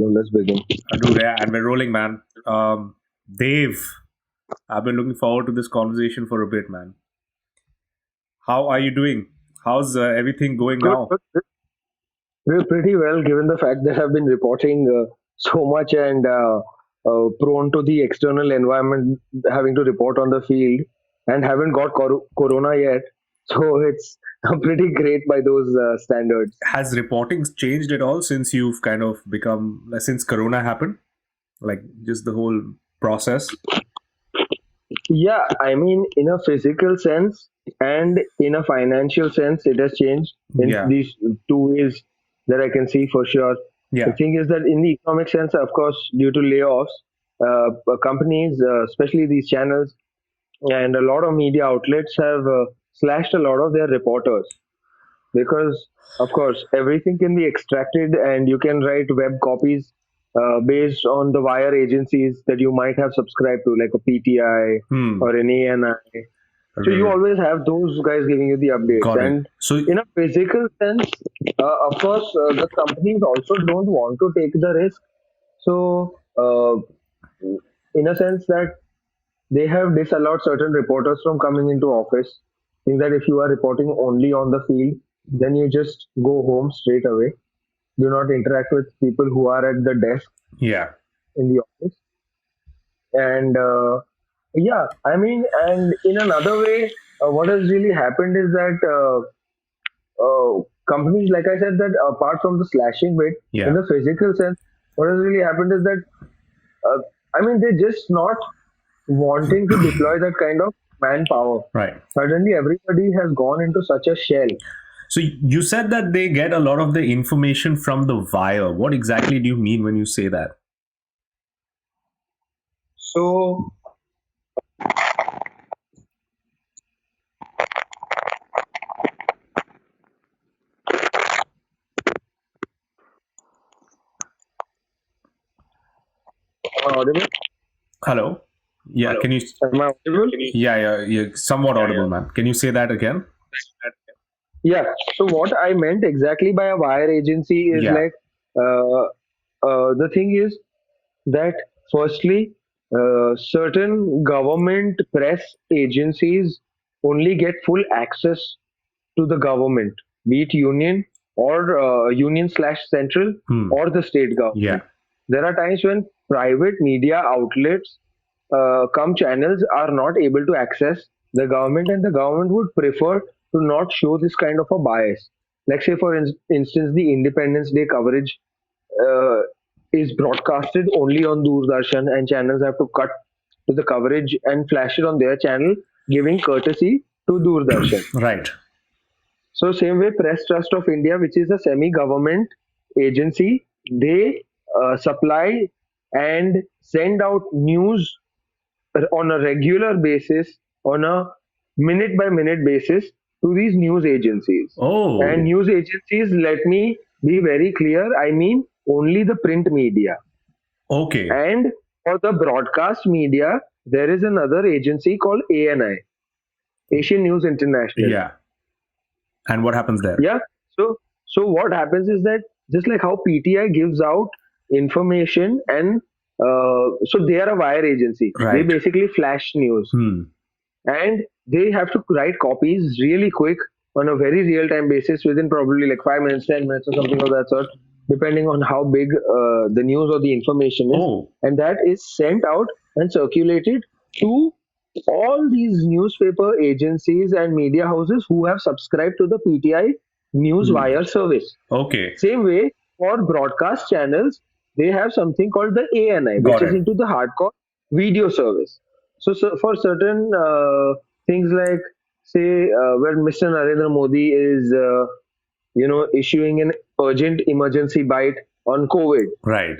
So let's begin. Dude, yeah, and we're rolling, man. Dave, I've been looking forward to this conversation for a bit, man. How are you doing? How's everything going Good, now? good. We're pretty well given the fact that I've been reporting so much and prone to the external environment, having to report on the field, and haven't got corona yet. So it's pretty great by those standards. Has reporting changed at all since you've kind of become, since Corona happened? Like, just the whole process? Yeah, I mean, in a physical sense and in a financial sense, it has changed in Yeah, these two ways that I can see for sure. The yeah, thing is that in the economic sense, of course, due to layoffs, companies, especially these channels and a lot of media outlets, have slashed a lot of their reporters because, of course, everything can be extracted and you can write web copies based on the wire agencies that you might have subscribed to, like a PTI hmm, or an ANI. So you always have those guys giving you the updates. got it. And So, in a physical sense, of course, the companies also don't want to take the risk. So, in a sense that they have disallowed certain reporters from coming into office. Think that if you are reporting only on the field, then you just go home straight away. Do not interact with people who are at the desk yeah. in the office. And yeah, I mean, and in another way, what has really happened is that companies, like I said, that apart from the slashing bit, in Yeah, the physical sense, what has really happened is that uh, I mean, they're just not wanting to deploy that kind of manpower. right. Suddenly, everybody has gone into such a shell. So you said that they get a lot of the information from the wire. What exactly do you mean when you say that? So, am I audible? Hello? Yeah, Hello. can you? Am I audible? Yeah, yeah, yeah. Somewhat audible, man. Can you say that again? Yeah. So, what I meant exactly by a wire agency is Yeah. like the thing is that firstly, certain government press agencies only get full access to the government, be it union or union slash central Hmm. or the state Yeah. government. There are times when private media outlets, come channels, are not able to access the government, and the government would prefer to not show this kind of a bias. Like, say, for instance, the Independence Day coverage uh, is broadcasted only on Doordarshan, and channels have to cut to the coverage and flash it on their channel, giving courtesy to Doordarshan. Right. So same way, Press Trust of India, which is a semi-government agency, they supply and send out news on a regular basis, on a minute by minute basis, to these news agencies. And Oh, news agencies, let me be very clear, I mean only the print media. okay. And for the broadcast media, there is another agency called ANI, Asian News International. Yeah. And what happens there? Yeah. So what happens is that just like how PTI gives out information, and so they are a wire agency. They Right. basically flash news, Hmm. and they have to write copies really quick on a very real time basis within probably like 5 minutes, 10 minutes, or something of that sort, depending on how big the news or the information is, Oh, and that is sent out and circulated to all these newspaper agencies and media houses who have subscribed to the PTI news hmm. wire service. Okay. Same way, for broadcast channels, they have something called the ANI, which Got is it. into the hardcore video service. So for certain things like, say, when Mr. Narendra Modi is, issuing an urgent emergency bite on COVID, Right.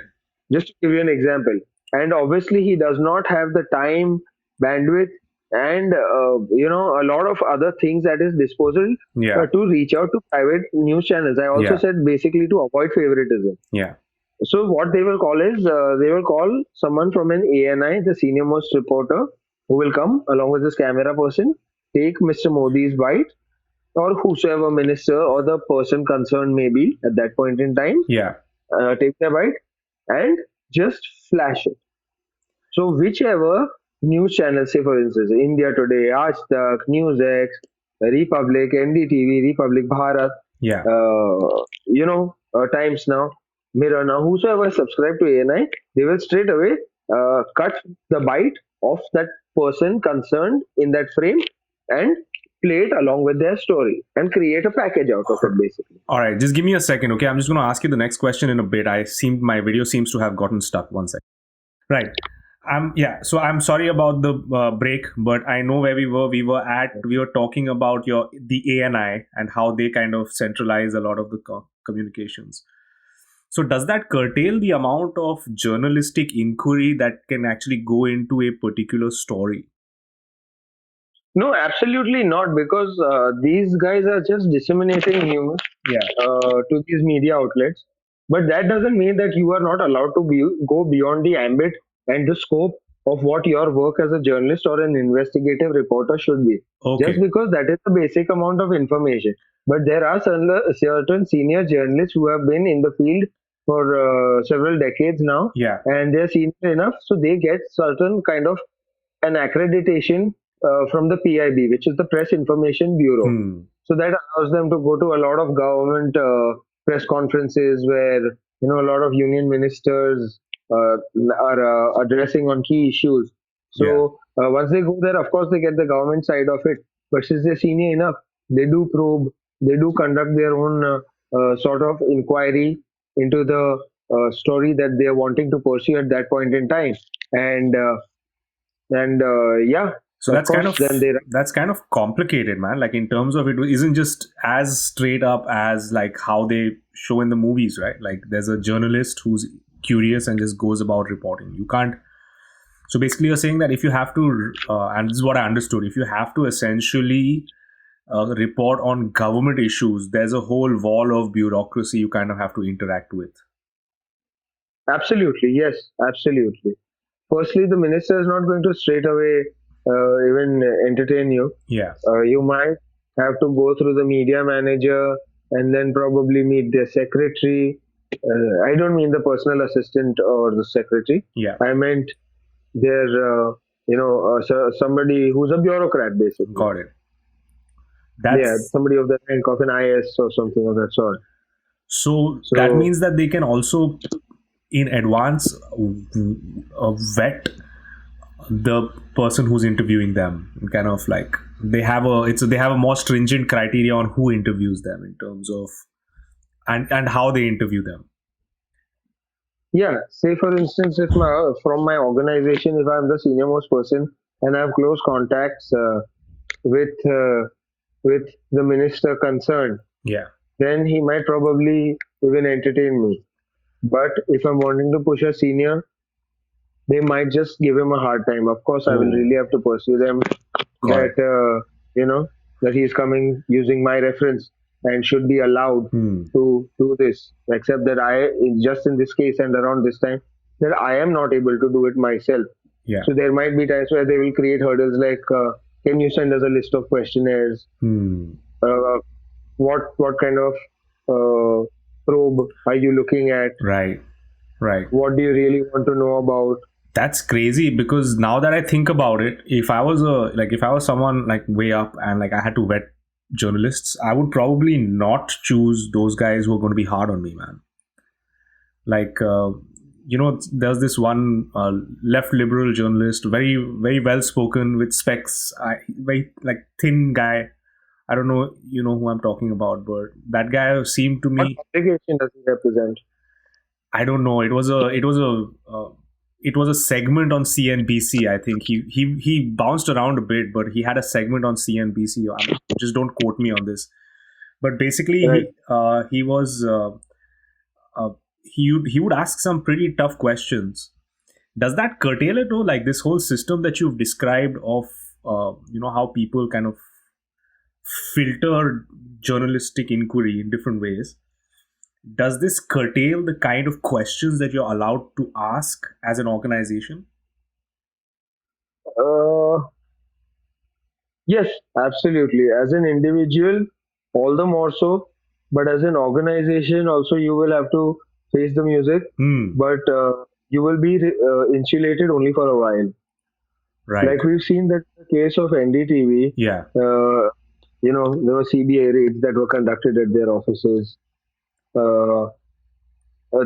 just to give you an example. And obviously, he does not have the time, bandwidth, and a lot of other things at his disposal Yeah. to reach out to private news channels. I also Yeah. said basically to avoid favoritism. Yeah. So what they will call is they will call someone from an ANI, the senior most reporter, who will come along with this camera person, take Mr. Modi's bite, or whosoever minister or the person concerned may be at that point in time, Yeah. take their bite, and just flash it. So whichever news channel, say for instance, India Today, Aaj Tak, NewsX, Republic, NDTV, Republic Bharat, Yeah. Times Now, Mirror Now, whosoever is subscribed to ANI, they will straight away cut the bite of that person concerned in that frame and play it along with their story and create a package out of it basically. All right, just give me a second, okay? I'm just going to ask you the next question in a bit. My video seems to have gotten stuck. One second. Right. So I'm sorry about the break, but I know where we were. We were talking about the ANI and how they kind of centralize a lot of the communications. So does that curtail the amount of journalistic inquiry that can actually go into a particular story? No, absolutely not, because these guys are just disseminating news Yeah. to these media outlets. But that doesn't mean that you are not allowed to go beyond the ambit and the scope of what your work as a journalist or an investigative reporter should be. Okay. Just because that is the basic amount of information. But there are certain senior journalists who have been in the field for several decades now, Yeah. and they're senior enough, so they get certain kind of an accreditation from the PIB, which is the Press Information Bureau. So that allows them to go to a lot of government press conferences where a lot of union ministers are addressing on key issues. So once they go there, of course, they get the government side of it. But since they're senior enough, they do probe, they do conduct their own sort of inquiry into the story that they are wanting to pursue at that point in time. And yeah, So of that's kind course, of then they that's kind of complicated, man. Like in terms of it isn't just as straight up as like how they show in the movies, right? Like there's a journalist who's curious and just goes about reporting. You can't. So basically, you're saying that if you have to, and this is what I understood, if you have to essentially report on government issues, there's a whole wall of bureaucracy you kind of have to interact with. absolutely, yes, absolutely. Firstly, the minister is not going to straight away even entertain you. Yeah. You might have to go through the media manager and then probably meet their secretary. I don't mean the personal assistant or the secretary. Yeah. I meant their, somebody who's a bureaucrat, basically. Got it. Yeah, somebody of the rank of an IS or something of that sort. So that means that they can also, in advance, vet the person who's interviewing them. Kind of like they have a more stringent criteria on who interviews them in terms of and how they interview them. Yeah, say for instance, if from my organization, if I'm the senior most person and I have close contacts with with the minister concerned, yeah, then he might probably even entertain me. But if I'm wanting to push a senior, they might just give him a hard time. Of course, I will really have to pursue them that he's coming using my reference and should be allowed to do this. Except that just in this case and around this time, that I am not able to do it myself. Yeah. So there might be times where they will create hurdles like, can you send us a list of questionnaires? What kind of probe are you looking at? Right. What do you really want to know about? That's crazy, because now that I think about it, if I was someone like way up and like I had to vet journalists, I would probably not choose those guys who are going to be hard on me, man. Like there's this one left liberal journalist, very very well spoken with specs, very like thin guy. I don't know, you know who I'm talking about, but that guy seemed to me. What publication does he represent? I don't know. It was a segment on CNBC. I think he bounced around a bit, but he had a segment on CNBC. Just don't quote me on this. But basically, right. He would ask some pretty tough questions. Does that curtail it, though? Like this whole system that you've described of how people kind of filter journalistic inquiry in different ways. Does this curtail the kind of questions that you're allowed to ask as an organization? Yes, absolutely. As an individual, all the more so. But as an organization, also, you will have to face the music, Hmm. but you will be insulated only for a while. Right. Like we've seen that in the case of NDTV, Yeah. there were CBI raids that were conducted at their offices. Uh,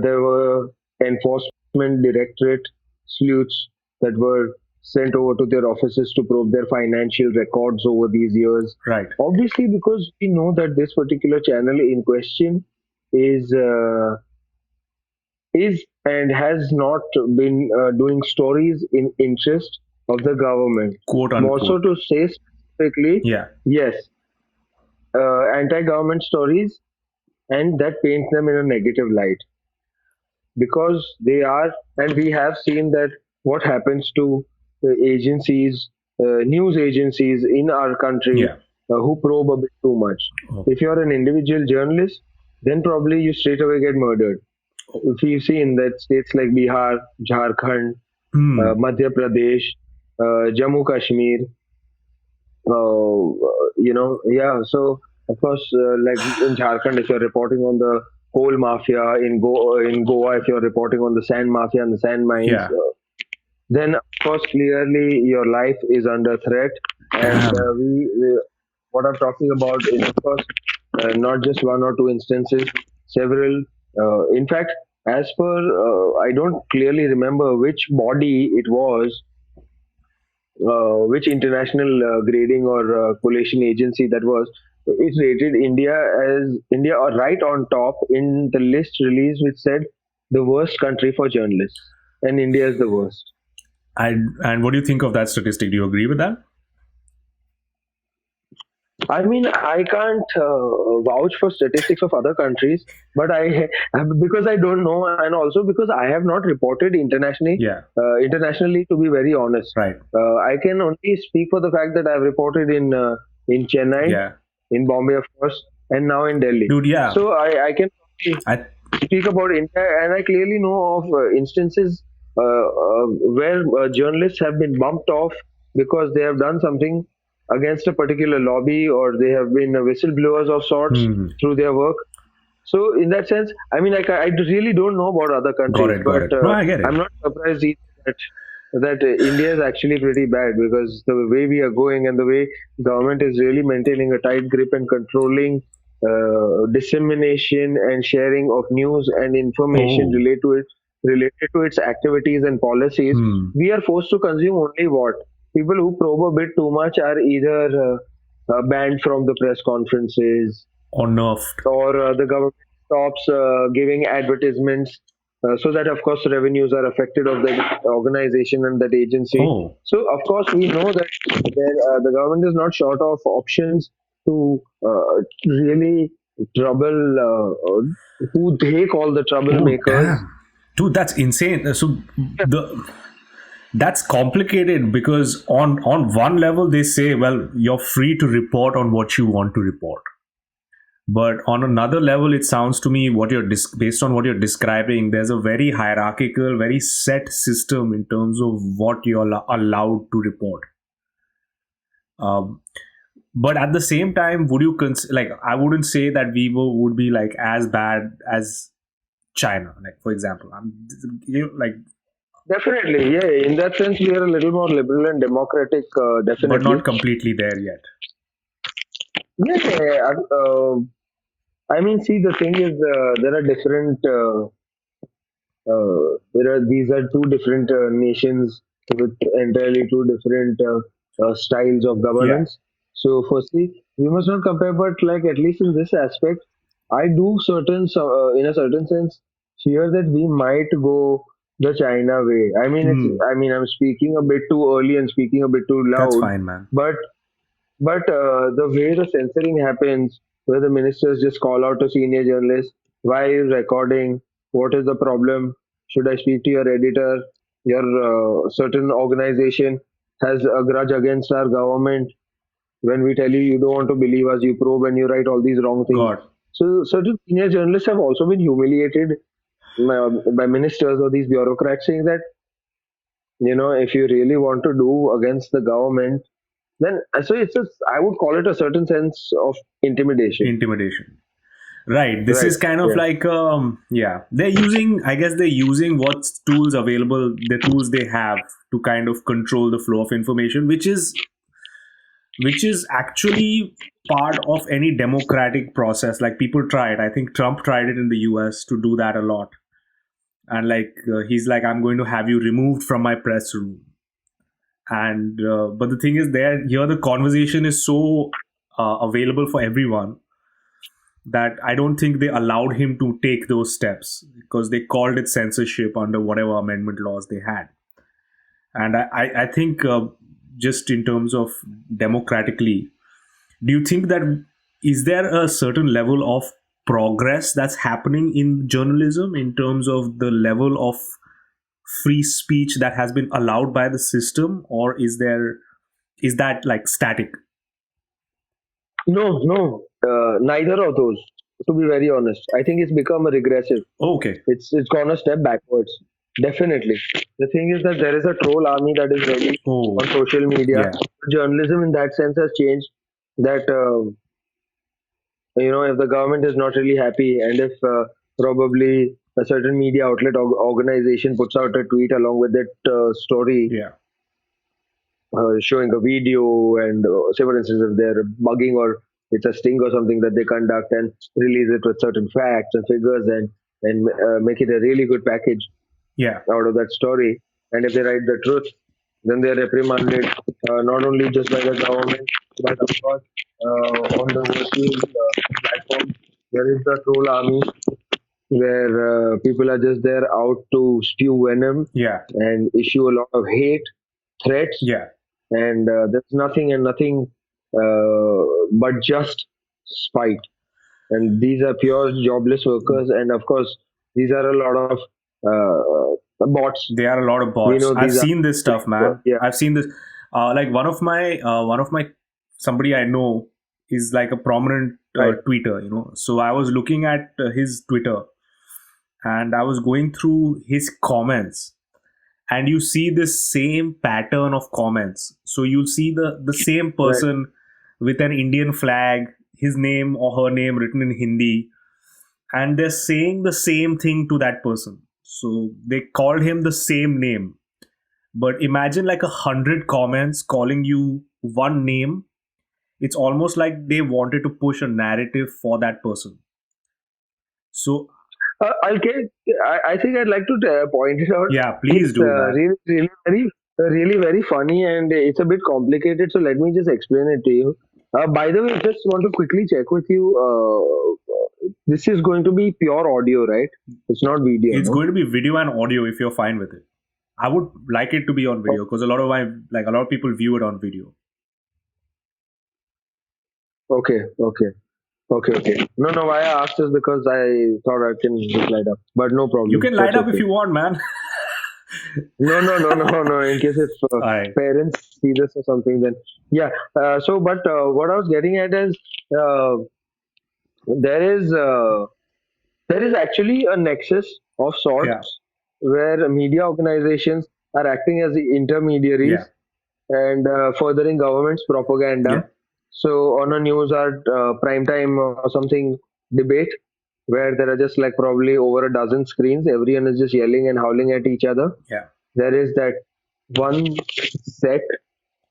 there were enforcement directorate sleuths that were sent over to their offices to probe their financial records over these years. Right. Obviously, because we know that this particular channel in question is is and has not been doing stories in interest of the government. Quote More so unquote. to say specifically, Yeah. yes, anti-government stories, and that paints them in a negative light because they are, and we have seen that what happens to agencies, news agencies in our country Yeah. who probe a bit too much. Oh. If you're an individual journalist, then probably you straight away get murdered. If you see in that states like Bihar, Jharkhand, Hmm. Madhya Pradesh, Jammu Kashmir, yeah. So of course, like in Jharkhand, if you're reporting on the coal mafia, in Goa, if you're reporting on the sand mafia and the sand mines, Yeah. then of course clearly your life is under threat. And Damn. what I'm talking about is of course not just one or two instances, several. In fact, as per I don't clearly remember which body it was, which international grading or collation agency that was. It rated India right on top in the list released, which said the worst country for journalists, and India is the worst. And what do you think of that statistic? Do you agree with that? I mean, I can't vouch for statistics of other countries, but I because I don't know, and also because I have not reported Yeah. internationally. To be very honest, Right. I can only speak for the fact that I've reported in Chennai, Yeah. in Bombay, of course, and now in Delhi. Dude. Yeah. So I can I. speak about India, and I clearly know of instances where journalists have been bumped off because they have done something against a particular lobby, or they have been whistleblowers of sorts Hmm. through their work. So, in that sense, I mean, I really don't know about other Got countries, it. Got but it. No, I get I'm it. not surprised either that India is actually pretty bad, because the way we are going and the way government is really maintaining a tight grip and controlling dissemination and sharing of news and information Oh. related to its activities and policies, Hmm. we are forced to consume only what people who probe a bit too much are either banned from the press conferences, Or nerfed. or the government stops giving advertisements, so that of course revenues are affected of the organization and that agency. Oh. So of course we know that the government is not short of options to really trouble who they call the Oh. troublemakers. Damn. Dude, that's insane. So the that's complicated because on one level they say, well, you're free to report on what you want to report. But on another level, it sounds to me based on what you're describing, there's a very hierarchical, very set system in terms of what you're allowed to report. Um, but at the same time, would you like? I wouldn't say that Vivo would be like as bad as China. Like for example, like, Definitely, yeah. In that sense, we are a little more liberal and democratic. but Definitely, not completely there yet. yeah. Yeah, I mean, see, the thing is, there are different. These are two different nations with entirely two different styles of Yeah. governance. So, firstly, we must not compare, but like at least in this aspect, I do in a certain sense, fear that we might go the China way. I mean, Hmm. I'm speaking a bit too early and speaking a bit too That's loud, fine, man. but the way the censoring happens, where the ministers just call out to senior journalists, why are you recording? What is the problem? Should I speak to your editor? Your certain organization has a grudge against our government. When we tell you you don't want to believe us, you probe and you write all these wrong things. God. So certain senior journalists have also been humiliated by ministers or these bureaucrats, saying that if you really want to do against the government, then so it's just, I would call it a certain sense of intimidation. Intimidation. Right. This Right. is kind of Yeah. like yeah. They're using, I guess they're using what tools available, the tools they have to kind of control the flow of information, which is actually part of any democratic process. Like people tried. I think Trump tried it in the US to do that a lot. And like he's like, I'm going to have you removed from my press room. And but the thing is, there here the conversation is so available for everyone that I don't think they allowed him to take those steps because they called it censorship under whatever amendment laws they had. And I think just in terms of democratically, do you think that is there a certain level of progress that's happening in journalism in terms of the level of free speech that has been allowed by the system, or is that like static? No, no, neither of those. To be very honest, I think it's become a regressive. Okay. It's gone a step backwards. Definitely. The thing is that there is a troll army that is ready on Oh, social media. yeah. Journalism, in that sense, has changed. That if the government is not really happy, and if probably a certain media outlet or organization puts out a tweet along with that story, Yeah. showing a video, and say for instance if they're bugging or it's a sting or something that they conduct and release it with certain facts and figures, and make it a really good package Yeah. out of that story. And if they write the truth, then they're reprimanded, not only just by the government, but of course on the virtual platform. There is the troll army where people are just there out to spew venom Yeah. and issue a lot of hate, threats, Yeah. and there's nothing and nothing but just spite. And these are pure jobless workers, and of course, these are a lot of bots. There are a lot of We bots. know I've these are, seen this stuff, man. yeah, I've seen this. Like one of my somebody I know is like a prominent right, tweeter. So I was looking at his Twitter and I was going through his comments, and you see this same pattern of comments. So you'll see the same right. person with an Indian flag, his name or her name written in Hindi, and they're saying the same thing to that person. So they called him the same name. But imagine like 100 comments calling you one name. It's almost like they wanted to push a narrative for that person. So I'll get. I think I'd like to point it out. yeah, please It's do, man. really very funny, and it's a bit complicated. So let me just explain it to you. By the way, just want to quickly check with you. This is going to be pure audio, right? It's not video, It's no? going to be video and audio if you're fine with it. I would like it to be on video because a lot of people view it on video. Okay, okay. Okay, okay. No, no, why I asked is because I thought I can just light up. But no You problem. can light That's up if okay. you want, man. No, no, no, no, no. In case if Alright. parents see this or something, then yeah. But what I was getting at is uh, there is uh, there is actually a nexus of Yeah. sorts where media organizations are acting as the Yeah. intermediaries and furthering government's Yeah. propaganda. So on a news or prime time or something debate where there are just like probably over a dozen screens, everyone is just yelling and howling at each other. Yeah. There is that one set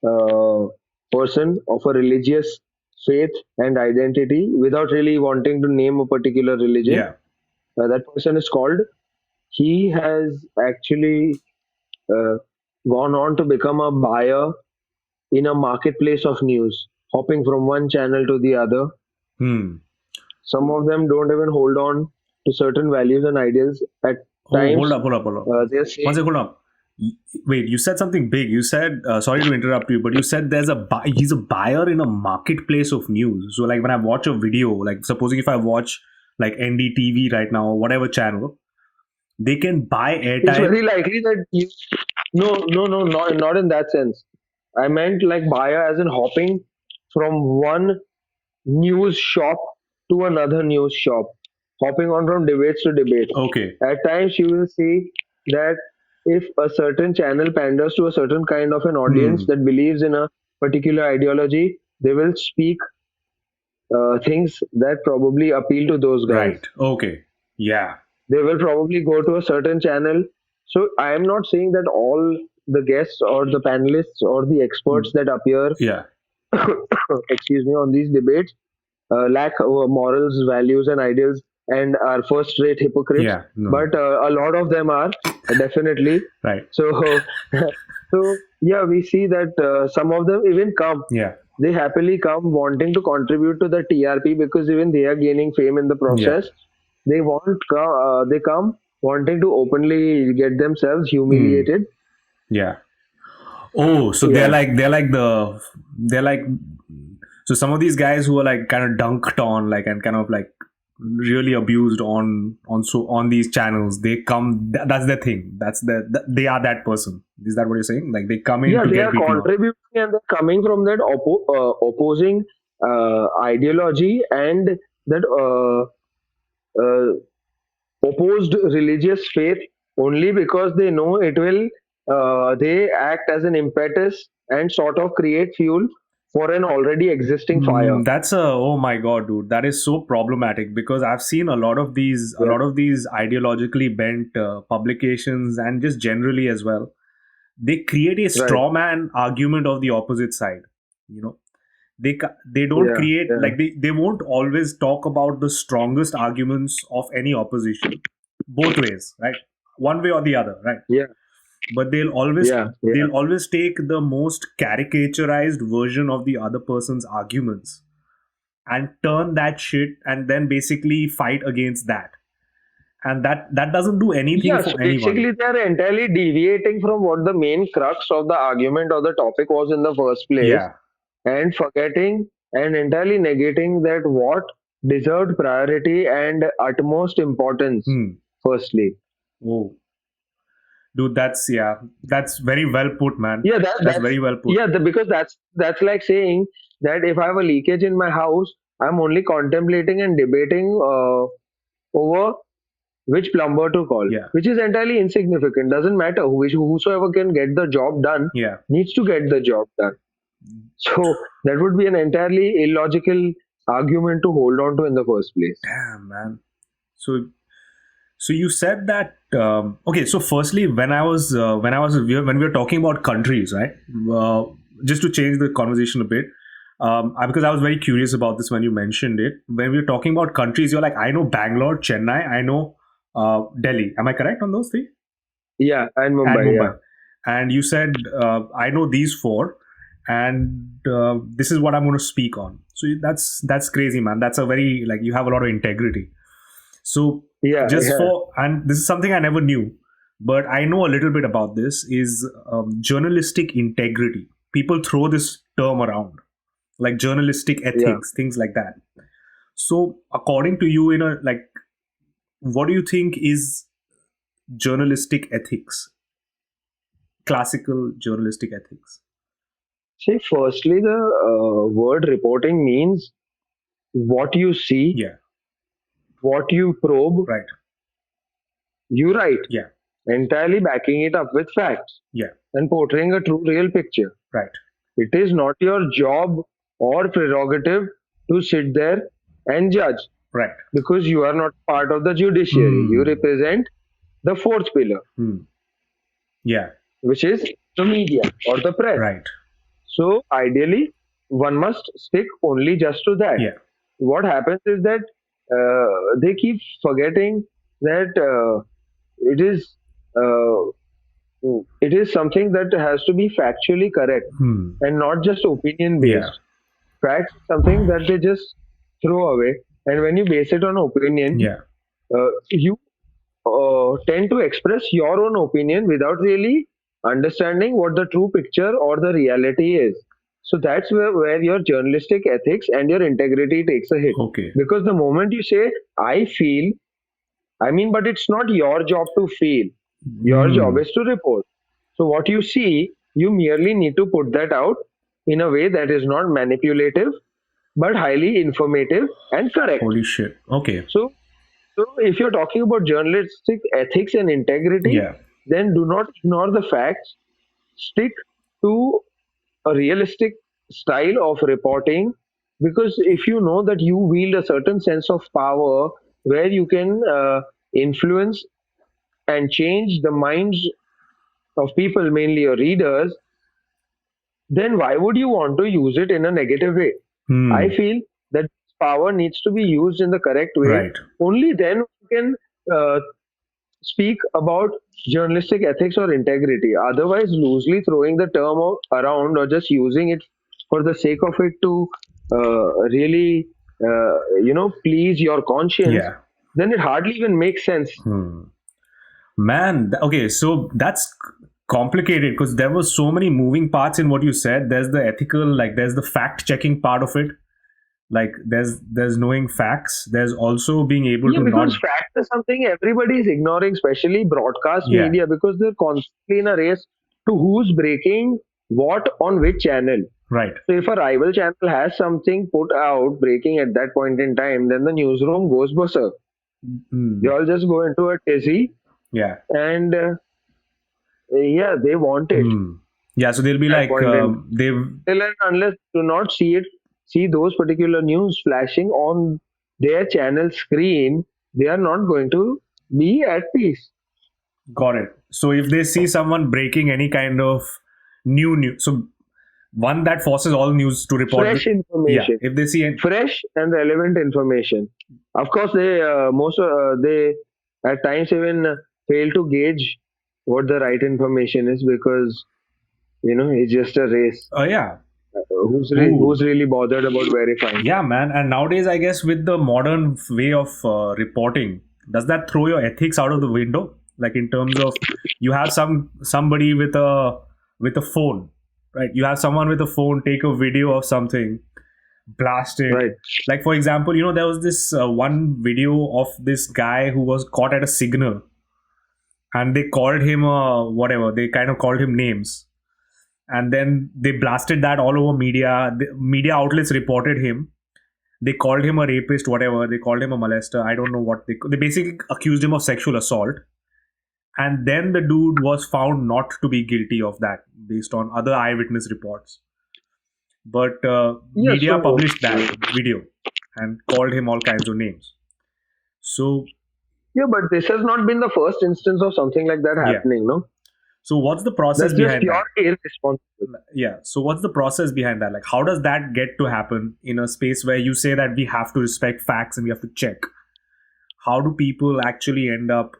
uh, person of a religious faith and identity without really wanting to name a particular religion. Yeah. That person is called. He has actually uh, gone on to become a buyer in a marketplace of news, hopping from one channel to the other. Hmm. Some of them don't even hold on to certain values and ideals. At Oh, hold times, up, hold up, hold up. they're One saying, second, hold up. Wait, you said something big. You said, sorry to interrupt you, but you said he's a buyer in a marketplace of news. So, like when I watch a video, like supposing if I watch like NDTV right now or whatever channel, they can buy it's airtime. very likely that you, no, no, no, not in that sense. I meant like buyer as in hopping from one news shop to another news shop, hopping on from debates to debates. Okay. At times, you will see that if a certain channel panders to a certain kind of an audience Hmm. that believes in a particular ideology, they will speak things that probably appeal to those guys. Right. Okay. Yeah. They will probably go to a certain channel. So I am not saying that all the guests or the panelists or the experts that appear, Yeah. excuse me, on these debates lack morals, values, and ideals and are first rate hypocrites. Yeah. No. But a lot of them are definitely. Right. So, so yeah, we see that some of them even come. Yeah. They happily come wanting to contribute to the TRP because even they are gaining fame in the Yeah. process. They come wanting to openly get themselves Hmm. humiliated. Yeah. Oh, so Yeah, they're like so some of these guys who are like kind of dunked on like and kind of like really abused on these channels, they come that's their thing, they are that person. Is that what you're saying? Like they come in yeah, to they get are beaten up. contributing and they're coming from that opposing ideology and that opposed religious faith only because they know it will. They act as an impetus and sort of create fuel for an already existing fire. That's a oh my god, dude. That is so problematic because I've seen a Yeah, lot of these ideologically bent publications and just generally as well. They create a right. straw man argument of the opposite side. You know, they don't Yeah, create yeah, like they won't always talk about the strongest arguments of any opposition, both ways, right? One way or the other, right? yeah, But yeah, yeah. they'll always take the most caricaturized version of the other person's arguments and turn that shit and then basically fight against that, and that doesn't do anything Yeah, so for anyone. basically they are entirely deviating from what the main crux of the argument or the topic was in the first place Yeah. and forgetting and entirely negating that what deserved priority and utmost importance Hmm. firstly. Oh, dude, that's very well put, man. Yeah, That's very well put. because that's like saying that if I have a leakage in my house, I'm only contemplating and debating over which plumber to call, Yeah. which is entirely insignificant. Doesn't matter. Whosoever can get the job done Yeah. needs to get the job done. So that would be an entirely illogical argument to hold on to in the first place. Damn, man. So you said that okay. So firstly, when we were talking about countries, right? Uh, just to change the conversation a bit, because I was very curious about this when you mentioned it. When we were talking about countries, you're like, I know Bangalore, Chennai, I know Delhi. Am I correct on those three? Yeah, and And Mumbai. Yeah, Mumbai. And you said, I know these four, and this is what I'm going to speak on. So that's crazy, man. That's a very like you have a lot of integrity. So yeah, just yeah, for and this is something I never knew, but I know a little bit about this is journalistic integrity. People throw this term around like journalistic yeah. ethics, things like that. So according to you, like what do you think is journalistic ethics? Classical journalistic ethics. See, firstly, the word reporting means what you see, Yeah. what you probe, Right. you write, Yeah. entirely backing it up with facts Yeah. and portraying a true, real picture. Right. It is not your job or prerogative to sit there and judge Right. because you are not part of the judiciary. You Hmm. represent the fourth pillar, Hmm. Yeah. which is the media or the press. Right. So, ideally, one must stick only just to that. Yeah. What happens is that they keep forgetting that it is uh, it is something that has to be factually correct Hmm. and not just opinion Yeah. based. Facts is something that they just throw away, and when you base it on opinion, Yeah. you tend to express your own opinion without really understanding what the true picture or the reality is. So that's where your journalistic ethics and your integrity takes a hit. Okay. Because the moment you say, I feel, I mean, but it's not your job to feel. Your job Hmm. is to report. So what you see, you merely need to put that out in a way that is not manipulative, but highly informative and correct. Holy shit. Okay. So so, if you're talking about journalistic ethics and integrity, Yeah. then do not ignore the facts. Stick to a realistic style of reporting because if you know that you wield a certain sense of power where you can influence and change the minds of people, mainly your readers, then why would you want to use it in a negative way? I Hmm. feel that power needs to be used in the correct way. Right. Only then we can uh, speak about journalistic ethics or integrity. Otherwise, loosely throwing the term around or just using it for the sake of it to really, please your conscience, Yeah. then it hardly even makes sense. Hmm. Man, okay, so that's complicated because there was so many moving parts in what you said. There's the ethical, like there's the fact checking part of it. Like there's knowing facts. There's also being able Yeah, to because not. fact is something everybody is ignoring, especially broadcast Yeah. media, because they're constantly in a race to who's breaking what on which channel. Right. So if a rival channel has something put out breaking at that point in time, then the newsroom goes berserk. They Hmm. all just go into a tizzy, Yeah. and yeah, they want it Hmm. Yeah. So they'll be at that like point in time. they've. Till and unless do not see those particular news flashing on their channel screen, they are not going to be at peace. Got it. So if they see someone breaking any kind of new news, so one that forces all news to report. Fresh Yeah. information, If they see an. fresh and relevant information. Of course, they at times even fail to gauge what the right information is, because it's just a race. Oh yeah. Who's Ooh. really bothered about verifying? Yeah, man. And nowadays, I guess with the modern way of reporting, does that throw your ethics out of the window? Like in terms of you have somebody with a phone, right? You have someone with a phone take a video of something, blast it. Right? Like for example, there was this one video of this guy who was caught at a signal, and they called him whatever. They kind of called him names, and then they blasted that all over media. The media outlets reported him. They called him a rapist, whatever. They called him a molester. I don't know what they basically accused him of sexual assault. And then the dude was found not to be guilty of that based on other eyewitness reports. But Yeah. media So published that video and called him all kinds of names. So yeah, but this has not been the first instance of something like that yeah. happening. No, So what's the process that's just behind pure that? irresponsible. Yeah. So what's the process behind that? Like how does that get to happen in a space where you say that we have to respect facts and we have to check? How do people actually end up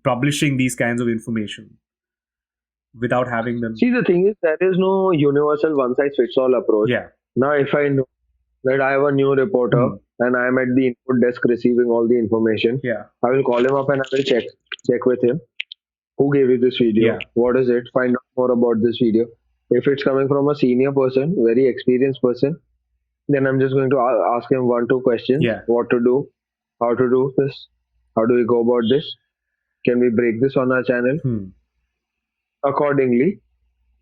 publishing these kinds of information without having them? See, the thing is, there is no universal one size fits all approach. Yeah. Now, if I know that I have a new reporter Hmm. and I am at the input desk receiving all the information, Yeah. I will call him up and I will check with him. Who gave you this video? Yeah. What is it? Find out more about this video. If it's coming from a senior person, very experienced person, then I'm just going to ask him one, two questions: Yeah. what to do, how to do this, how do we go about this? Can we break this on our channel? Hmm. Accordingly,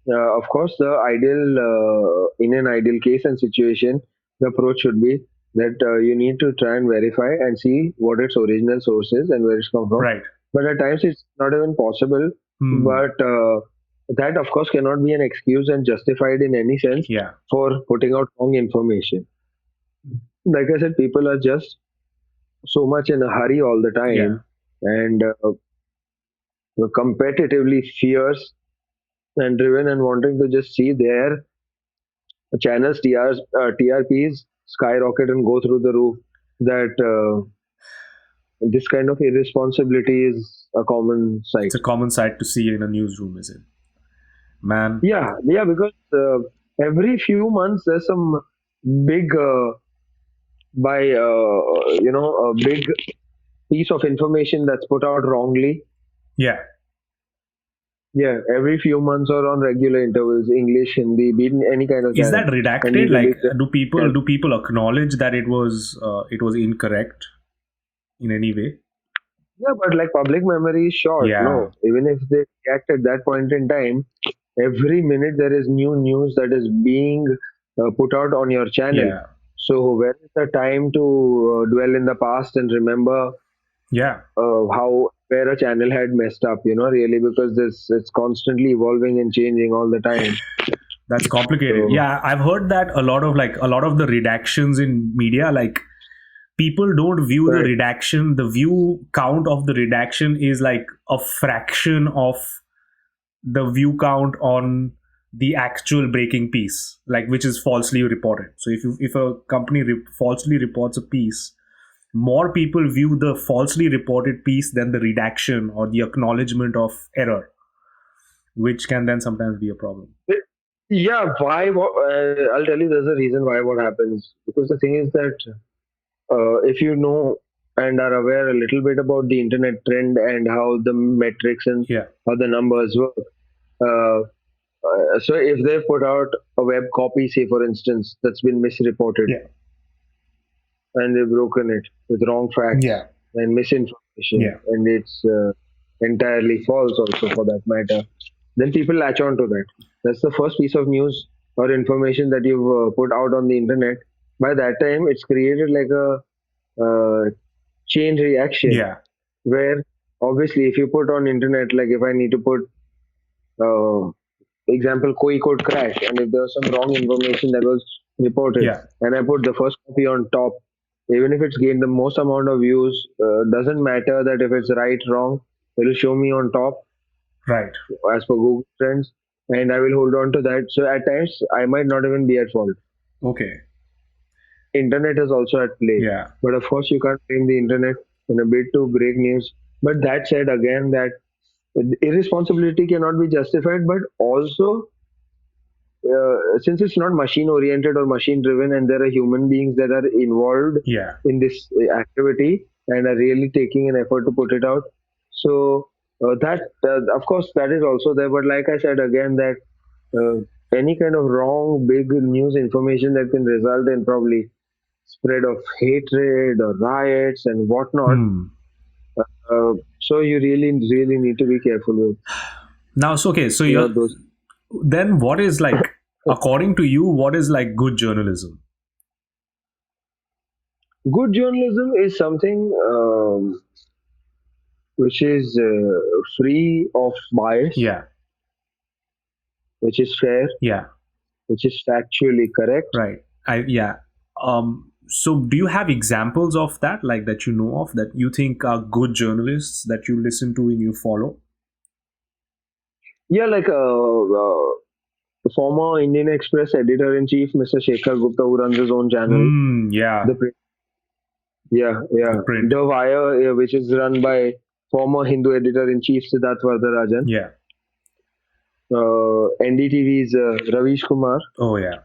of course, in an ideal case and situation, the approach should be that you need to try and verify and see what its original source is and where it's come from. Right. But at times it's not even possible. Hmm. But that, of course, cannot be an excuse and justified in any sense Yeah. for putting out wrong information. Like I said, people are just so much in a hurry all the Yeah. time, and competitively fierce and driven and wanting to just see their channels TRPs skyrocket and go through the roof. That this kind of irresponsibility is a common sight. It's a common sight to see in a newsroom, is it? Man. Yeah, because every few months there's some big a big piece of information that's put out wrongly. Yeah. Yeah, every few months or on regular intervals, English, Hindi, be in any kind of Is channel, that and redacted? usually Like, it's just do people acknowledge that it was incorrect in any way? yeah, but like public memory is short. Yeah. No, even if they react at that point in time, every minute there is new news that is being put out on your channel. Yeah. So where is the time to dwell in the past and remember Yeah. how where a channel had messed up? Really, because this it's constantly evolving and changing all the time. That's complicated. So Yeah, I've heard that a lot of the redactions in media, like people don't view the correct. redaction, the view count of the redaction is like a fraction of the view count on the actual breaking piece, like which is falsely reported. So if a company falsely reports a piece, more people view the falsely reported piece than the redaction or the acknowledgement of error, which can then sometimes be a problem. Yeah, why? I'll tell you. There's a reason why what happens, because the thing is that if you know and are aware a little bit about the internet trend and how the metrics and Yeah, how the numbers work. Uh, so if they put out a web copy, say for instance, that's been misreported yeah, and they've broken it with wrong facts yeah, and misinformation, yeah, and it's entirely false also for that matter, then people latch on to that. That's the first piece of news or information that you've put out on the internet. By that time, it's created like a chain reaction yeah, where obviously if you put on internet, like if I need to put uh, example koi code crash, and if there was some wrong information that was reported yeah. and I put the first copy on top, even if it's gained the most amount of views, doesn't matter that if it's right wrong, it will show me on top Right. as per Google Trends, and I will hold on to that. So at times I might not even be at fault. Okay. Internet is also at play, Yeah. but of course you can't blame the internet in a bid to break news. But that said, again, that irresponsibility cannot be justified, but also since it's not machine oriented or machine driven, and there are human beings that are involved Yeah. in this activity and are really taking an effort to put it out, so that of course that is also there. But like I said again, that uh, any kind of wrong big news information that can result in probably spread of hatred or riots and whatnot, Hmm. so you really need to be careful with Now, so okay, so you're those. then what is like, according to you, what is like good journalism? Good journalism is something which is free of bias, Yeah. which is fair, Yeah. which is factually correct. Right. Yeah. So do you have examples of that, like that you know of, that you think are good journalists that you listen to and you follow? Yeah, like the former Indian Express editor in chief, Mr. Shekhar Gupta, who runs his own channel, Hmm. the Yeah. print. Yeah, The yeah, print. The Wire, which is run by former Hindu editor in chief Siddharth Vardarajan. Yeah. NDTV's Ravish Kumar. Oh yeah.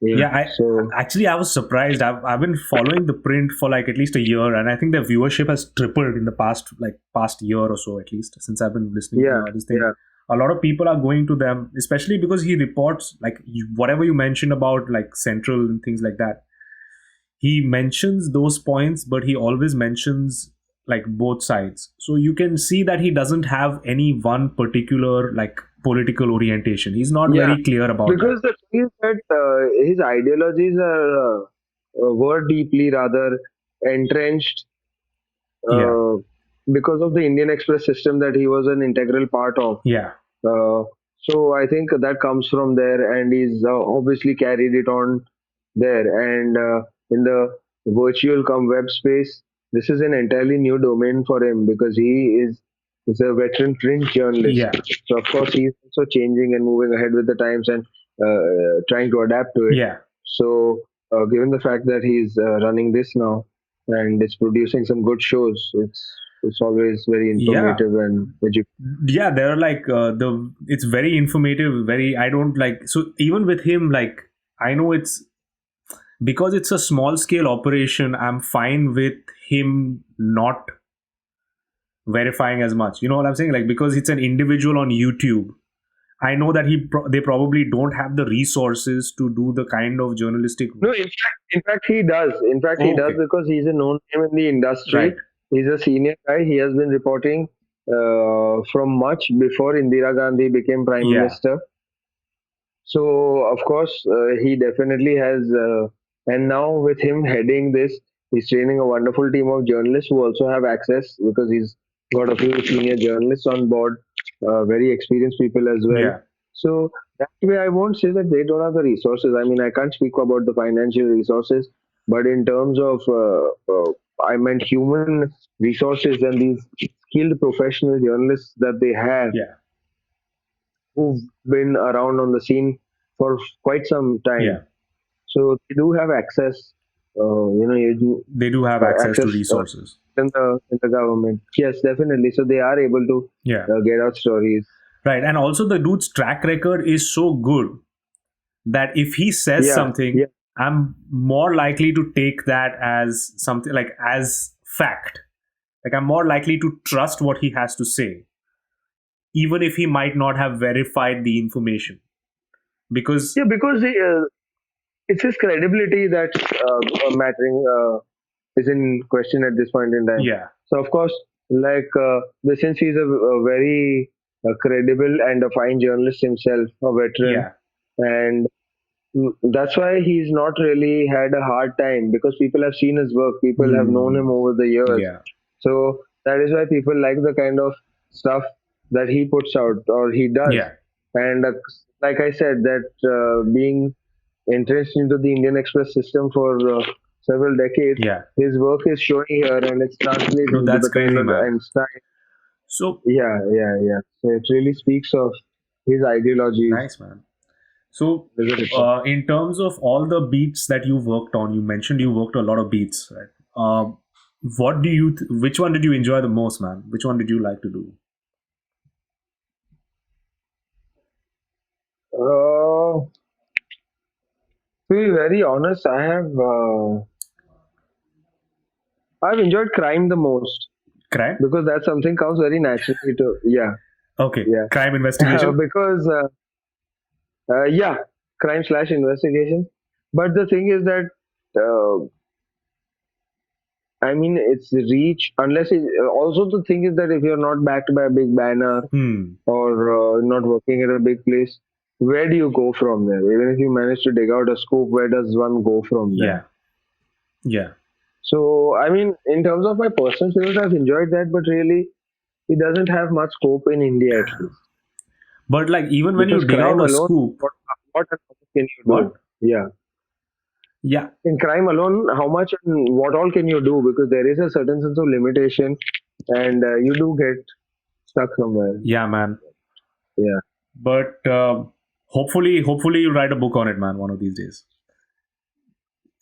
Yeah, Yeah, so I was surprised. I've been following the print for like at least a year, and I think their viewership has tripled in the past year or so, at least since I've been listening to yeah, this thing. yeah, A lot of people are going to them, especially because he reports like whatever you mentioned about like Central and things like that. He mentions those points, but he always mentions like both sides. So you can see that he doesn't have any one particular like political orientation. He's not yeah. very clear about that. Because the thing is that his ideologies are were deeply rather entrenched Yeah, uh, because of the Indian Express system that he was an integral part of. yeah, Uh, so I think that comes from there, and he's obviously carried it on there. And in the virtual come web space, this is an entirely new domain for him because is a veteran print journalist. yeah, So of course he's also changing and moving ahead with the times and trying to adapt to it. yeah. So given the fact that he's running this now and it's producing some good shows, it's always very Yeah, informative and educational. yeah, they're like the it's very informative, very I don't like, so even with him, like I know it's because it's a small scale operation, I'm fine with him not verifying as much, you know what I'm saying, like because it's an individual on YouTube. I know that they probably don't have the resources to do the kind of journalistic. No, in fact, he does. In fact, he Oh, does okay. because he's a known name in the Right. industry. He's a senior guy. He has been reporting from much before Indira Gandhi became prime Yeah. minister. So, of course, he definitely has. And now, with him heading this, he's training a wonderful team of journalists who also have access because he's got a few senior journalists on board, very experienced people as well. Yeah. So, that way, I won't say that they don't have the resources. I mean, I can't speak about the financial resources, but in terms of, I meant human resources and these skilled professional journalists that they have, Yeah. who've been around on the scene for quite some time. Yeah. So they do have access. You do They do have access to access resources. in the government. Yes, definitely. So they are able to Yeah. get out stories. Right. And also the dude's track record is so good that if he says Yeah, something, yeah, I'm more likely to take that as something like as fact. Like I'm more likely to trust what he has to say, even if he might not have verified the information. Because yeah. Because it's his credibility that's mattering, is in question at this point in time. yeah, So of course, like since he's a very credible and a fine journalist himself, a veteran, yeah, and that's why he's not really had a hard time because people have seen his work, people have known him mm, over the years. yeah, So that is why people like the kind of stuff that he puts out or he does. yeah, And like I said, that being entrenched into the Indian Express system for several decades, yeah. his work is showing here and it's No, translating to that's the kind crazy, of man. and style. So Yeah, yeah, yeah. So it really speaks of his ideologies, nice, man. So, isn't it? So, in terms of all the beats that you've worked on, you mentioned you worked a lot of beats, right? What do you? Which one did you enjoy the most, man? Which one did you like to do? to be very honest, I've enjoyed crime the most Crime. because that's something comes very naturally to Okay. yeah Crime investigation. because yeah, crime slash investigation. But the thing is that I mean it's reach unless also the thing is that if you're not backed by a big banner Hmm. or not working at a big place, where do you go from there? Even if you manage to dig out a scoop, where does one go from there? Yeah. Yeah. So, I mean, in terms of my personal feelings, I've enjoyed that, but really, it doesn't have much scope in India at least. But like even when you Because dig out crime a alone, scoop, what and how much can you do? what? Yeah. Yeah. In crime alone, how much and what all can you do? Because there is a certain sense of limitation and you do get stuck somewhere. Yeah, man. Yeah. But hopefully you'll write a book on it, man, one of these days.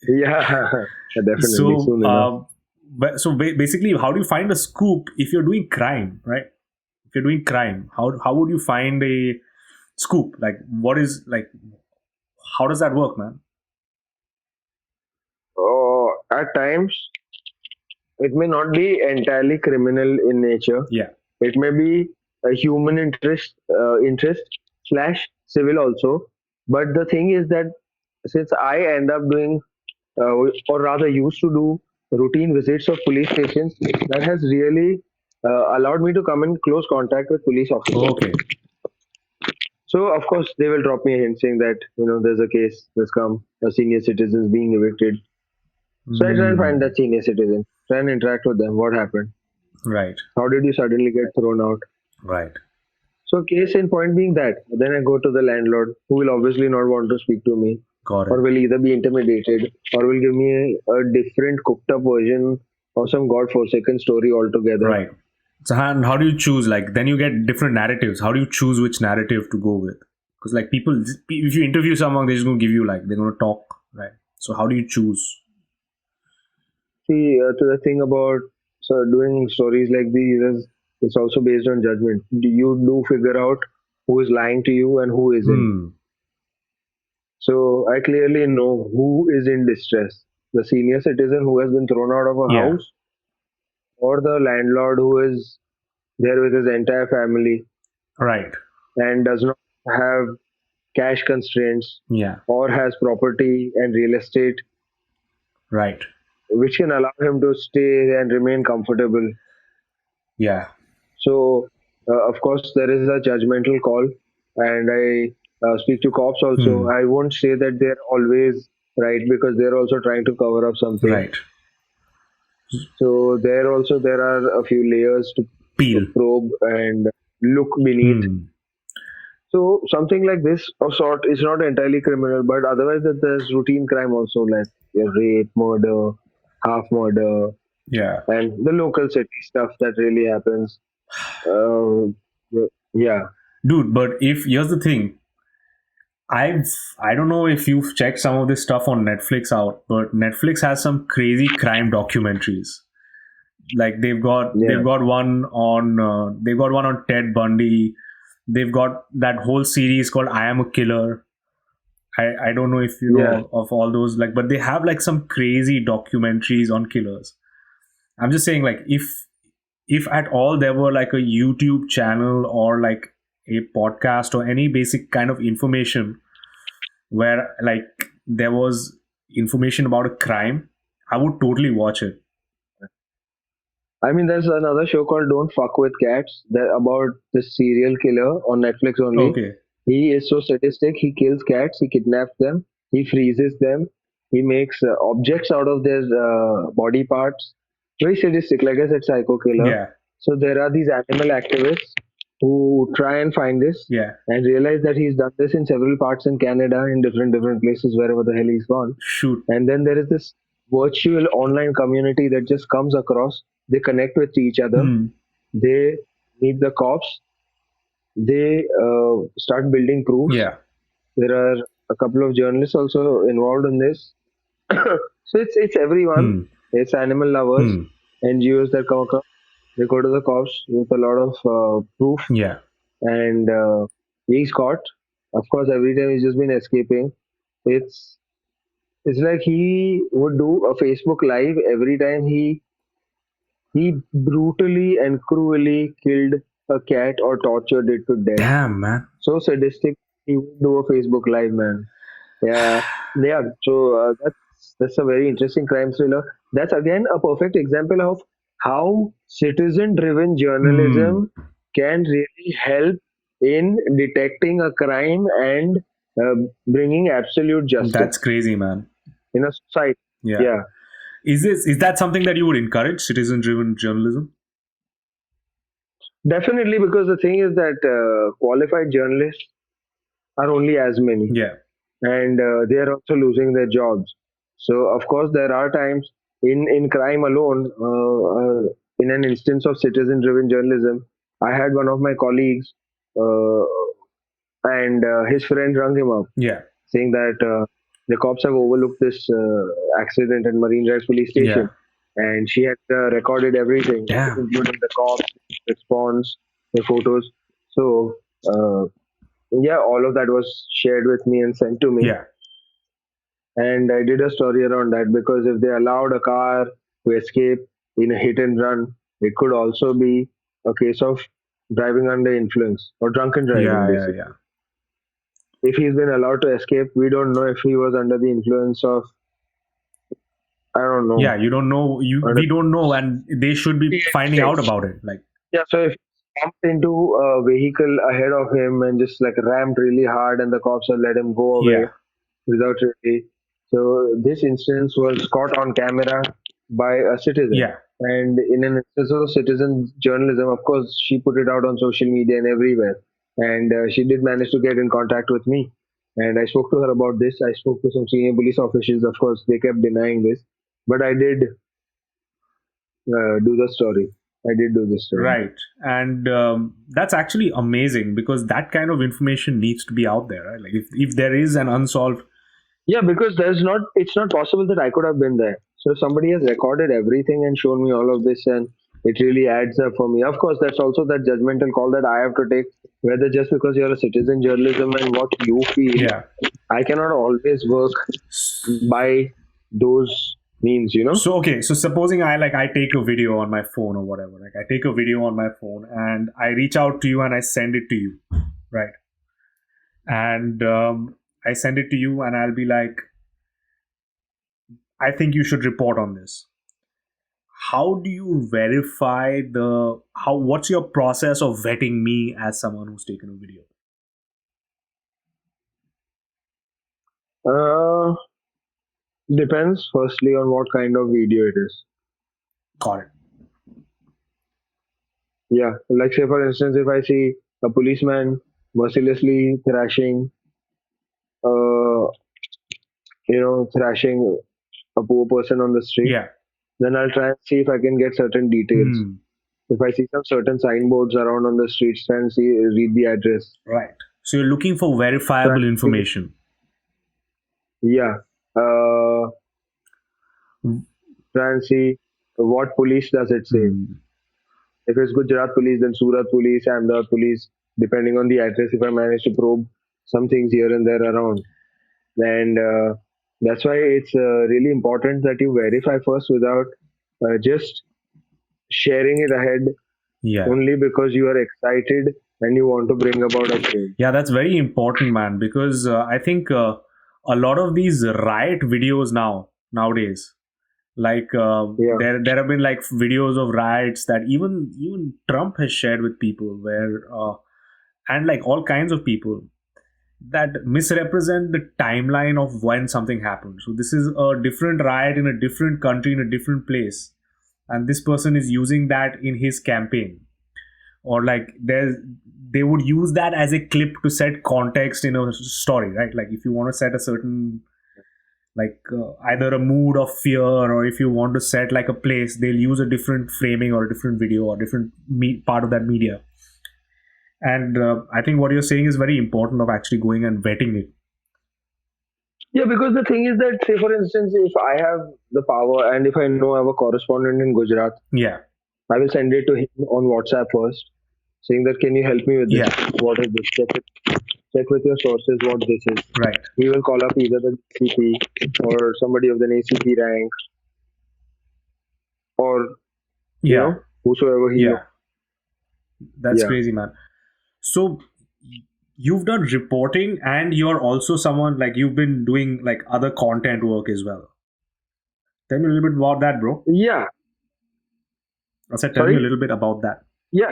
Yeah. Definitely. So, Soon enough. basically, how do you find a scoop if you're doing crime, right? If you're doing crime, how would you find a scoop? Like, what is like? How does that work, man? At times, it may not be entirely criminal in nature. Yeah, It may be a human interest slash civil also. But the thing is that since I end up doing, or rather used to do routine visits of police stations, that has really allowed me to come in close contact with police officers. okay. So of course they will drop me a hint saying that there's a case that's come, a senior citizen is being evicted. So I try and find Hmm. that senior citizen, try and interact with them. What happened? Right, How did you suddenly get thrown out? right. So case in point being that, then I go to the landlord who will obviously not want to speak to me Got or it. will either be intimidated or will give me a different cooked up version of some godforsaken story altogether. Right. So, and how do you choose? Like, then you get different narratives. How do you choose which narrative to go with? Because, like, people, if you interview someone, they're just going to give you, like, they're going to talk, right? So, how do you choose? See, to the thing about so doing stories like these is it's also based on judgment. You do figure out who is lying to you and who isn't. Hmm. So I clearly know who is in distress. The senior citizen who has been thrown out of a Yeah. house or the landlord who is there with his entire family Right. and does not have cash constraints Yeah. or has property and real estate Right. which can allow him to stay and remain comfortable. Yeah. So, of course, there is a judgmental call, and I speak to cops also. Hmm. I won't say that they're always right because they're also trying to cover up something. Right. So there are a few layers to Peel. probe and look beneath. Hmm. So something like this of sort is not entirely criminal, but otherwise that there's routine crime also, like rape, murder, half murder, Yeah, and the local city stuff that really happens. Uh, yeah, dude. But if here's the thing, I've I don't know if you've checked some of this stuff on Netflix out, but Netflix has some crazy crime documentaries. Like yeah, they've got one on Ted Bundy. They've got that whole series called I Am a Killer. I don't know if you yeah. know of all those, like, but they have like some crazy documentaries on killers. I'm just saying, like, if at all there were like a YouTube channel or like a podcast or any basic kind of information where like there was information about a crime, I would totally watch it. I mean, there's another show called Don't Fuck with Cats that about this serial killer on Netflix only. Okay. He is so sadistic. He kills cats. He kidnaps them. He freezes them. He makes objects out of their body parts. Very sadistic, like I said, psycho killer. Yeah. So there are these animal activists who try and find this Yeah. and realize that he's done this in several parts in Canada, in different places, wherever the hell he's gone. Shoot. And then there is this virtual online community that just comes across. They connect with each other. Hmm. They meet the cops. They start building proofs. Yeah. There are a couple of journalists also involved in this. So it's everyone. Hmm. It's animal lovers, Hmm. NGOs that come across. They go to the cops with a lot of proof, Yeah. and he's caught. Of course, every time he's just been escaping. It's it's like he would do a Facebook live every time he brutally and cruelly killed a cat or tortured it to death. Damn, man. So sadistic. He would do a Facebook live, man. Yeah, yeah. So that's a very interesting crime thriller. That's again a perfect example of how citizen-driven Hmm. journalism can really help in detecting a crime and uh, bringing absolute That's justice crazy, man. in a society. Yeah. Yeah, Is that something that you would encourage, citizen driven journalism? definitely. Because the thing is that qualified journalists are only as many, Yeah. and they are also losing their jobs. So of course there are times in crime alone, in an instance of citizen-driven journalism, I had one of my colleagues, uh, and his friend rang him up Yeah. saying that the cops have overlooked this accident at Marine Drive police Yeah. station, and she had recorded everything, Damn. including the cops response, the photos. So. Yeah, all of that was shared with me and sent to me. Yeah. And I did a story around that because if they allowed a car to escape in a hit and run, it could also be a case of driving under influence or drunken driving, Yeah. Yeah. basically. Yeah. If he's been allowed to escape, we don't know if he was under the influence of, I don't Yeah. know, You don't know. under We don't know, and they should be finding out states. about it. Like. Yeah, so if he bumped into a vehicle ahead of him and just like rammed really hard and the cops have let him go away, Yeah. without really. So this instance was caught on camera by a citizen. Yeah. And in an instance of citizen journalism, of course, she put it out on social media and everywhere. And she did manage to get in contact with me. And I spoke to her about this. I spoke to some senior police officials. Of course, they kept denying this. But I did do the story. I did do this story. Right. And that's actually amazing because that kind of information needs to be out there. Right? Like if there is an unsolved. Yeah, because it's not possible that I could have been there. So if somebody has recorded everything and shown me all of this, and it really adds up for me. Of course, that's also that judgmental call that I have to take, whether just because you're a citizen journalism and what you feel, Yeah. I cannot always work by those means, you know? So okay, so supposing I take a video on my phone or whatever, like I take a video on my phone and I reach out to you and I send it to you, right? And I send it to you and I'll be like, I think you should report on this. How do you verify the how? What's your process of vetting me as someone who's taken a video? Uh, Depends firstly on what kind of video it is. Got it. Yeah, like say for instance, if I see a policeman mercilessly thrashing, uh, thrashing a poor person on the street, Yeah. then I'll try and see if I can get certain details. Hmm. If I see some certain signboards around on the streets, try and read the address. Right. So you're looking for Try verifiable and see, information. yeah. Uh, Try and see what police does it say. Hmm. If it's Gujarat police, then Surat police, Ahmedabad police, depending on the address. If I manage to probe some things here and there around, and that's why it's really important that you verify first without just sharing it ahead Yeah. only because you are excited and you want to bring about a change. Yeah, that's very important, man, because I think a lot of these riot videos nowadays, like Yeah, there have been like videos of riots that even Trump has shared with people where and like all kinds of people that misrepresent the timeline of when something happened. So this is a different riot in a different country in a different place, and this person is using that in his campaign, or like there's they would use that as a clip to set context in a story, right? Like if you want to set a certain like either a mood of fear, or if you want to set like a place, they'll use a different framing or a different video or different part of that media. And I think what you're saying is very important of actually going and vetting it. yeah. Because the thing is that, say for instance, if I have the power and if I know I have a correspondent in Gujarat, Yeah. I will send it to him on WhatsApp first, saying that can you help me with this? Yeah. What is this? Check with your sources what this is. Right. We will call up either the CP or somebody of the ACP rank, or Yeah. whosoever he knows. Yeah. That's Yeah. crazy, man. So you've done reporting, and you're also someone like you've been doing like other content work as well. Tell me a little bit about that, bro. Yeah. I said, tell me a Sorry. little bit about that. Yeah.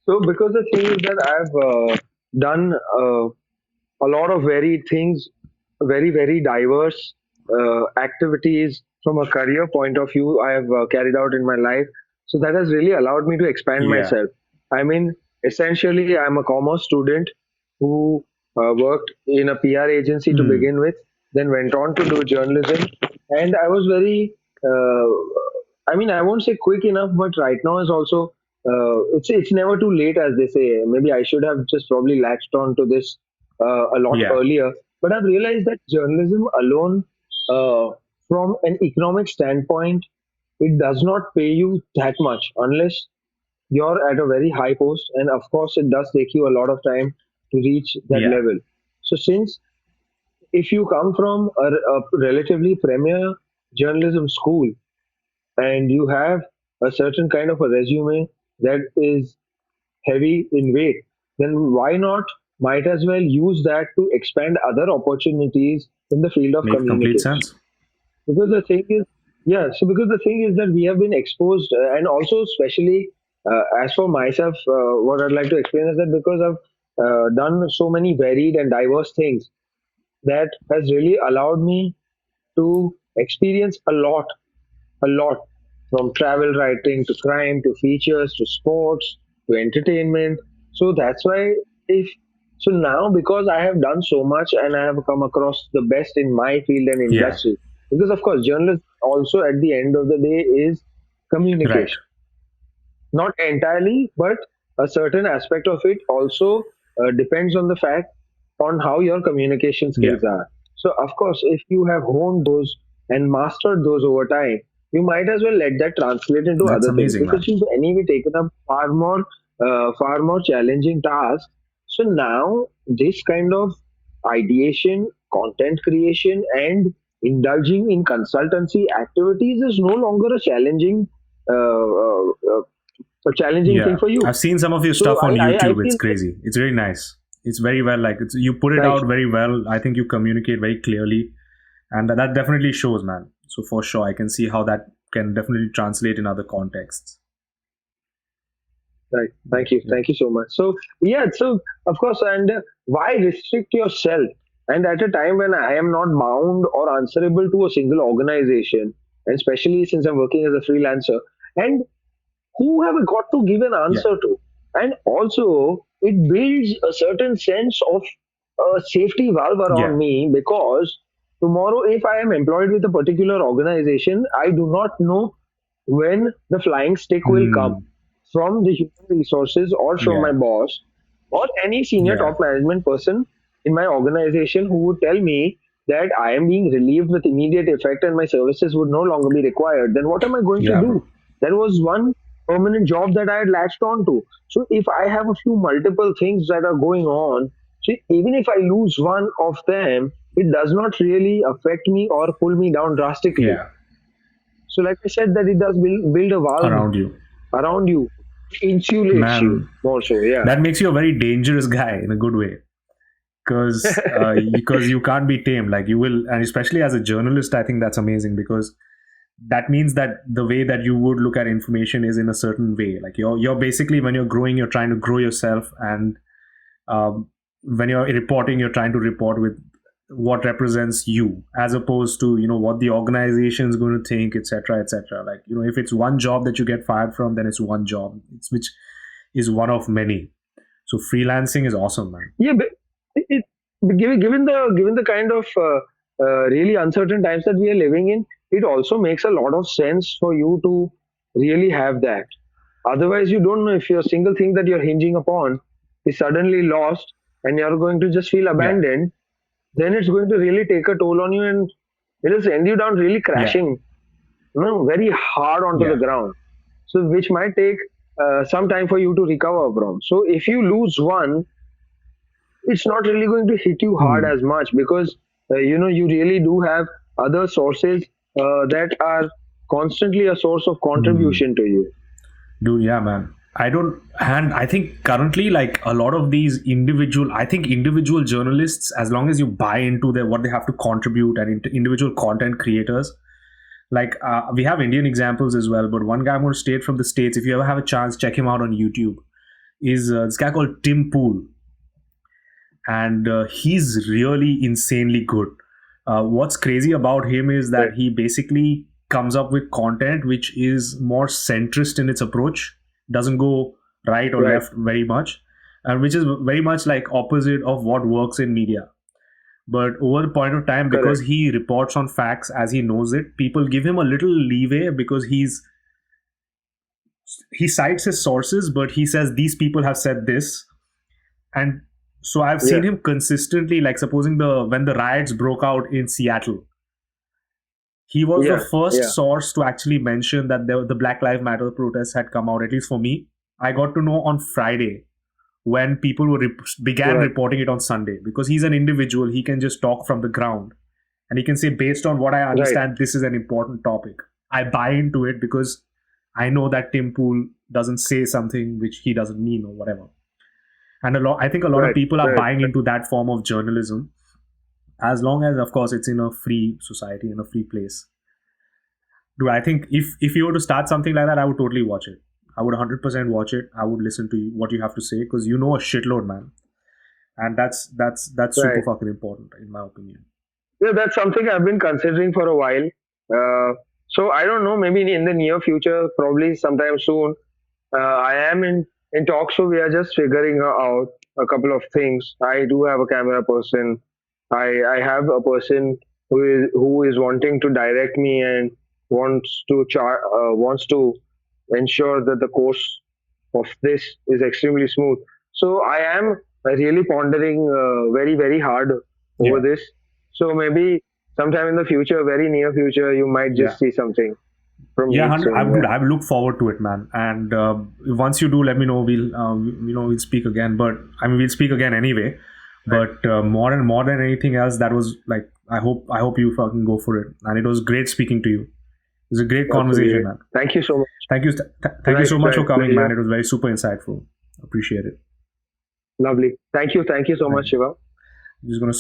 So because the thing is that I've done a lot of varied things, very diverse activities from a career point of view. I have carried out in my life, so that has really allowed me to expand Yeah. myself. I mean, essentially, I'm a commerce student who worked in a PR agency to Hmm. begin with, then went on to do journalism, and I was very. I mean, I won't say quick enough, but right now is also. It's never too late, as they say. Maybe I should have just probably latched on to this a lot Yeah. earlier. But I've realized that journalism alone, uh, from an economic standpoint, it does not pay you that much unless you're at a very high post. And of course, it does take you a lot of time to reach that Yeah. level. So, since if you come from a relatively premier journalism school and you have a certain kind of a resume that is heavy in weight, then why not might as well use that to expand other opportunities in the field of Makes complete communication. sense. Because the thing is, yeah, so because the thing is that we have been exposed, and also especially as for myself, what I'd like to explain is that because I've done so many varied and diverse things, that has really allowed me to experience a lot, from travel writing to crime to features to sports to entertainment. So that's why, if so now, because I have done so much and I have come across the best in my field and Yeah. industry, because of course journalism also at the end of the day is Right. communication, not entirely, but a certain aspect of it also depends on the fact on how your communication Yeah. skills are. So, of course, if you have honed those and mastered those over time, you might as well let that translate into That's other things, amazing, because man. you've anyway taken up far more challenging tasks. So now this kind of ideation, content creation, and indulging in consultancy activities is no longer a challenging thing Yeah. for you. I've seen some of your So stuff on I YouTube. It's feel that, crazy. It's very nice. It's very well, like you put it right, out very well. I think you communicate very clearly, and that definitely shows, man. So for sure, I can see how that can definitely translate in other contexts. right. Yeah. Thank you so much. So yeah, so of course, and why restrict yourself? And at a time when I am not bound or answerable to a single organization, and especially since I'm working as a freelancer, and who have I got to give an Yeah. answer to? And also, it builds a certain sense of a safety valve around Yeah. me, because tomorrow, if I am employed with a particular organization, I do not know when the flying stick will come Hmm. from the human resources or from my Yeah. boss or any senior Yeah. top management person in my organization who would tell me that I am being relieved with immediate effect and my services would no longer be required. Then what am I going to Yeah, do? bro. There was one permanent job that I had latched onto. So if I have a few multiple things that are going on, so even if I lose one of them, it does not really affect me or pull me down drastically. Yeah. So, like I said, that it does build a valve Around you. around you, insulates you Man, more so. Yeah, that makes you a very dangerous guy in a good way. Because you can't be tamed, like you will, and especially as a journalist, I think that's amazing, because that means that the way that you would look at information is in a certain way. Like you're basically, when you're growing, you're trying to grow yourself, and when you're reporting, you're trying to report with what represents you, as opposed to what the organization is going to think, etc., etc. Like if it's one job that you get fired from, then it's one job, it's which is one of many. So freelancing is awesome, man. yeah. But given the kind of really uncertain times that we are living in, it also makes a lot of sense for you to really have that. Otherwise, you don't know if your single thing that you're hinging upon is suddenly lost and you're going to just feel Yeah. abandoned. Then it's going to really take a toll on you and it'll send you down really Yeah. crashing, very hard onto the Yeah. ground. So, which might take some time for you to recover from. So, if you lose one, it's not really going to hit you hard Hmm. as much, because you really do have other sources that are constantly a source of Hmm. contribution to you. Dude, yeah, man. I don't, and I think currently, like a lot of these individual, I think individual journalists, as long as you buy into their what they have to contribute, and into individual content creators, like we have Indian examples as well. But one guy I'm going to state from the States, if you ever have a chance, check him out on YouTube. Is this guy called Tim Pool, and he's really insanely good. What's crazy about him is that Right, he basically comes up with content which is more centrist in its approach, doesn't go right or right, left very much, and which is very much like opposite of what works in media. But over the point of time, because correct. he reports on facts as he knows it, people give him a little leeway, because he cites his sources, but he says these people have said this. And so I've Yeah, seen him consistently, like supposing the when the riots broke out in Seattle, he was the yeah, first yeah, source to actually mention that the Black Lives Matter protests had come out. At least for me, I got to know on Friday, when people began right, reporting it on Sunday, because he's an individual. He can just talk from the ground, and he can say, based on what I right, understand, this is an important topic. I buy into it because I know that Tim Pool doesn't say something which he doesn't mean or whatever. And I think a lot of right, people are right. buying into that form of journalism, as long as, of course, it's in a free society, in a free place. Do I think if you were to start something like that, I would totally watch it. I would 100% watch it. I would listen to what you have to say, because you know a shitload, man, and that's super Right. fucking important in my opinion. Yeah, that's something I've been considering for a while. So I don't know, maybe in the near future, probably sometime soon. I am in talks, so we are just figuring out a couple of things. I do have a camera person. I have a person who is wanting to direct me and wants to ensure that the course of this is extremely smooth. So I am really pondering very hard over Yeah, this. So maybe sometime in the future, very near future, you might yeah, just see something from yeah. me 100. soon. Yeah, I would look forward to it, man. And once you do, let me know. We'll speak again. But I mean, we'll speak again anyway. right. But more than anything else, that was like, I hope you fucking go for it. And it was great speaking to you. It was a great conversation, Absolutely. man. Thank you so much. Thank you Right, so much for right. coming, man. Pleasure. It was very super insightful. Appreciate it. Lovely. Thank you. Thank you so Thank much, you. Shiva. I'm just gonna